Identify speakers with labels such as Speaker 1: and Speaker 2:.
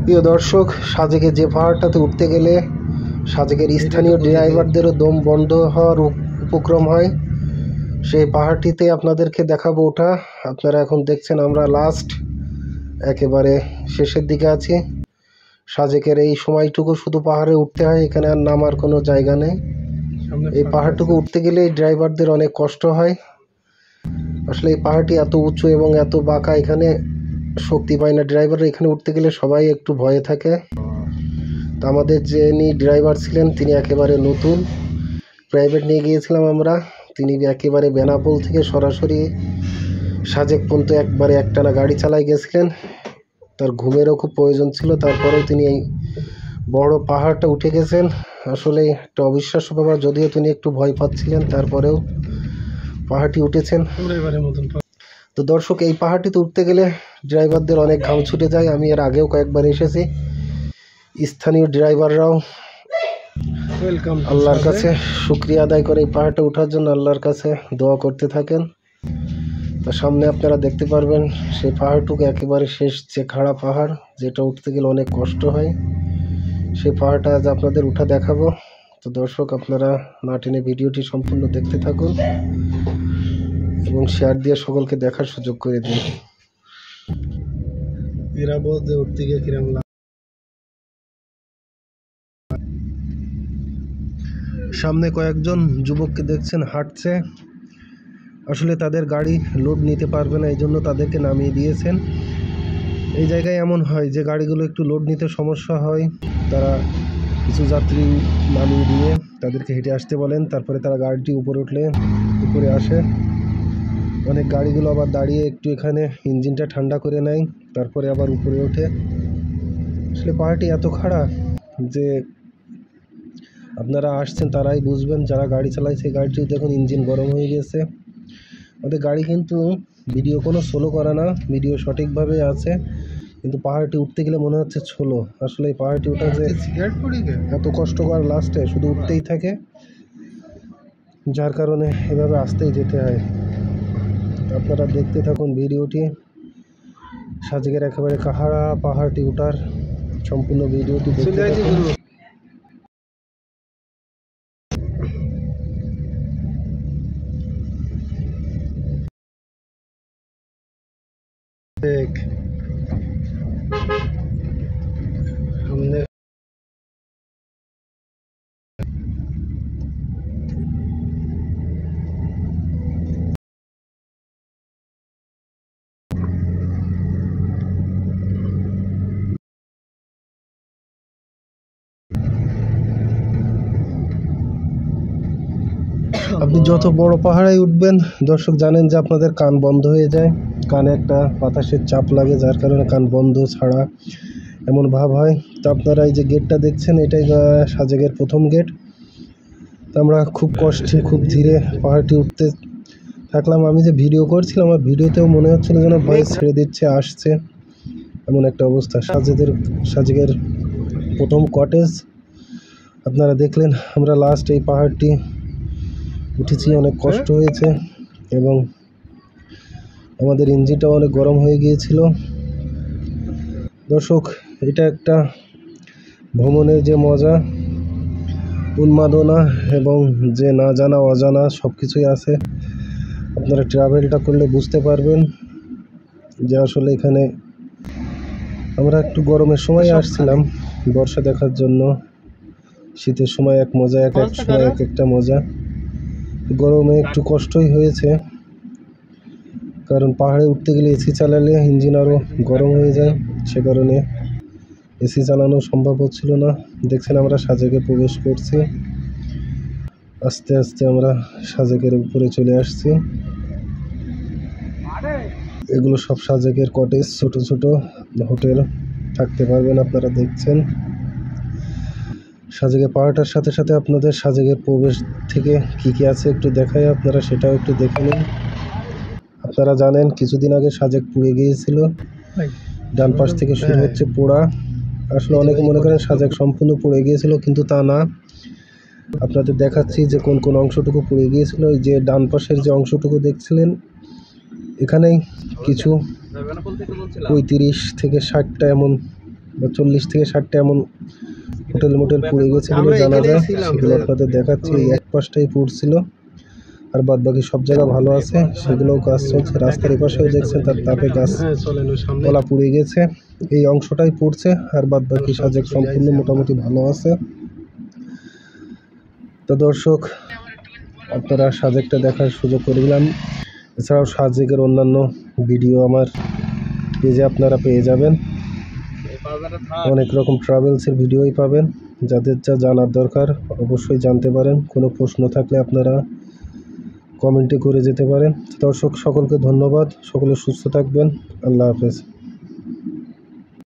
Speaker 1: প্রিয় দর্শক, সাজেকে যে পাহাড়টাতে উঠতে গেলে সাজেকের স্থানীয় ড্রাইভারদেরও দম বন্ধ হওয়ার উপক্রম হয়, সেই পাহাড়টিতে আপনাদেরকে দেখাবো ওঠা। আপনারা এখন দেখছেন আমরা লাস্ট একেবারে শেষের দিকে আছি। সাজেকের এই সময়টুকু শুধু পাহাড়ে উঠতে হয়, এখানে আর নামার কোনো জায়গা নেই। এই পাহাড়টুকু উঠতে গেলে ড্রাইভারদের অনেক কষ্ট হয়। আসলে এই পাহাড়টি এত উঁচু এবং এত বাঁকা, এখানে শক্তি পায় না ড্রাইভার। এখানে উঠতে গেলে সবাই একটু ভয়ে থাকে। তো আমাদের যিনি ড্রাইভার ছিলেন তিনি একেবারে নতুন, প্রাইভেট নিয়ে গিয়েছিলাম আমরা। তিনি একেবারে বেনাপোল থেকে সরাসরি সাজেক পর্যন্ত একবারে একটানা গাড়ি চালায় গেছিলেন। তার ঘুমেরও খুব প্রয়োজন ছিল, তারপরেও তিনি এই বড় পাহাড়টা উঠে গেছেন। আসলে একটা অবিশ্বাস্য ব্যাপার, যদিও তিনি একটু ভয় পাচ্ছিলেন, তারপরেও পাহাড়টি উঠেছেন। তো দর্শক, এই পাহাড়টিতে উঠতে গেলে ড্রাইভারদের অনেক ঘাম ছুটে যায়। আমি এর আগেও কয়েকবার এসেছি। স্থানীয় ড্রাইভাররাও আল্লাহর কাছে শুকরিয়া আদায় করে এই পাহাড়টা ওঠার জন্য আল্লাহর কাছে দোয়া করতে থাকেন। তো সামনে আপনারা দেখতে পারবেন সেই পাহাড়টুকু একেবারে শেষ, যে খাড়া পাহাড়, যেটা উঠতে গেলে অনেক কষ্ট হয়। সেই পাহাড়টা আজ আপনাদের উঠা দেখাবো। তো দর্শক, আপনারা না টেনে ভিডিওটি সম্পূর্ণ দেখতে থাকুন এবং শেয়ার দিয়ে সকলকে দেখার সুযোগ করে দিন। উঠতে গিয়ে কিরম সামনে কয়েকজন যুবককে দেখছেন হাঁটছে। আসলে তাদের গাড়ি লোড নিতে পারবে না, এই জন্য তাদেরকে নামিয়ে দিয়েছেন। এই জায়গায় এমন হয় যে গাড়িগুলো একটু লোড নিতে সমস্যা হয়, তারা কিছু যাত্রী নামিয়ে দিয়ে তাদেরকে হেঁটে আসতে বলেন। তারপরে তারা গাড়িটি উপরে উঠলে উপরে আসে। অনেক গাড়িগুলো আবার দাঁড়িয়ে একটু এখানে ইঞ্জিনটা ঠান্ডা করে নেয়, তারপরে আবার উপরে ওঠে। আসলে পাহাড়টি এত খাড়া যে আপনারা আসছেন তারাই বুঝবেন, যারা গাড়ি চালাইছে। গাড়িটিও দেখুন ইঞ্জিন গরম হয়ে গেছে। ওদের গাড়ি কিন্তু ভিডিও কোনো স্লো করা না, ভিডিও সঠিকভাবে আছে, কিন্তু পাহাড়টি উঠতে গেলে মনে হচ্ছে ছোলো। আসলে এই পাহাড়টি ওঠা যে এত কষ্টকর, লাস্টে শুধু উঠতেই থাকে, যার কারণে এভাবে আসতেই যেতে হয়। আপনারা দেখতে থাকুন ভিডিওটি। সাজেকের একেবারে কাহারা পাহাড়টি ওঠার সম্পূর্ণ ভিডিওটি দেখতে থাকুন। हमने আপনি যত বড় পাহাড়ে উঠবেন দর্শক, জানেন যে আপনাদের কান বন্ধ হয়ে যায়, কানে একটা বাতাসের চাপ লাগে, যার কারণে কান বন্ধ ছাড়া এমন ভাব হয়। তো আপনারা এই যে গেটটা দেখছেন, এটাই সাজেকের প্রথম গেট। তো আমরা খুব কষ্টে খুব ধীরে পাহাড়টি উঠতে থাকলাম। আমি যে ভিডিও করছিলাম, আমার ভিডিওতেও মনে হচ্ছিল যেন ভয়েস ছেড়ে দিচ্ছে, আসছে, এমন একটা অবস্থা। সাজেকের প্রথম কটেজ আপনারা দেখলেন। আমরা লাস্ট এই পাহাড়টি উঠেছি, অনেক কষ্ট হয়েছে এবং আমাদের ইঞ্জিনটাও অনেক গরম হয়ে গিয়েছিল। দর্শক, এটা একটা ভ্রমণের যে মজা, উন্মাদনা এবং যে না জানা অজানা সব কিছুই আছে। আপনারা ট্রাভেলটা করলে বুঝতে পারবেন যে আসলে এখানে আমরা একটু গরমের সময় আসছিলাম বর্ষা দেখার জন্য। শীতের সময় এক মজা, এক এক সময় এক একটা মজা। গরমে একটু কষ্টই হয়েছে, কারণ পাহাড়ে উঠতে গেলে এসি চালালে ইঞ্জিন আরও গরম হয়ে যায়, সে কারণে এসি চালানো সম্ভব হচ্ছিল না। দেখছেন আমরা সাজেকে প্রবেশ করছি, আস্তে আস্তে আমরা সাজেকের উপরে চলে আসছি। এগুলো সব সাজেকের কটেজ, ছোট ছোট হোটেল, থাকতে পারবেন। আপনারা দেখছেন সাজেকের পাহাড়টার সাথে সাথে আপনাদের সাজেকের প্রবেশ থেকে কী কী আছে একটু দেখাই, আপনারা সেটাও একটু দেখে নিন। আপনারা জানেন কিছুদিন আগে সাজেক পুড়ে গিয়েছিল, ডান পাশ থেকে শুরু হচ্ছে পোড়া। আসলে অনেকে মনে করেন সাজেক সম্পূর্ণ পুড়ে গিয়েছিল, কিন্তু তা না। আপনাদের দেখাচ্ছি যে কোন কোন অংশটুকু পুড়ে গিয়েছিল। এই যে ডান পাশের যে অংশটুকু দেখছিলেন, এখানেই কিছু 35 থেকে 60টা এমন বা 40 থেকে 60টা এমন হোটেল পুড়ে গেছে বলে জানা যায়। সেগুলো আপনাদের দেখাচ্ছি। এই এক পাশটাই পুড়ছিল, আর বাদ বাকি সব জায়গা ভালো আছে। সেগুলোও কাজ চলছে। রাস্তার এপাশেও দেখছেন তার তাপে গাছপালা পুড়ে গেছে। এই অংশটাই পুড়ছে, আর বাদ বাকি সাজেক সম্পূর্ণ মোটামুটি ভালো আছে। তো দর্শক, আপনারা সাজেকটা দেখার সুযোগ করে দিলাম। এছাড়াও সাজেকের অন্যান্য ভিডিও আমার পেজে আপনারা পেয়ে যাবেন। অনেক রকম ট্রাভেলসের ভিডিওই পাবেন। যাদের যা জানার দরকার অবশ্যই জানতে পারেন। কোনো প্রশ্ন থাকলে আপনারা কমেন্টে করে যেতে পারেন। দর্শক সকলকে ধন্যবাদ। সকলে সুস্থ থাকবেন। আল্লাহ হাফেজ।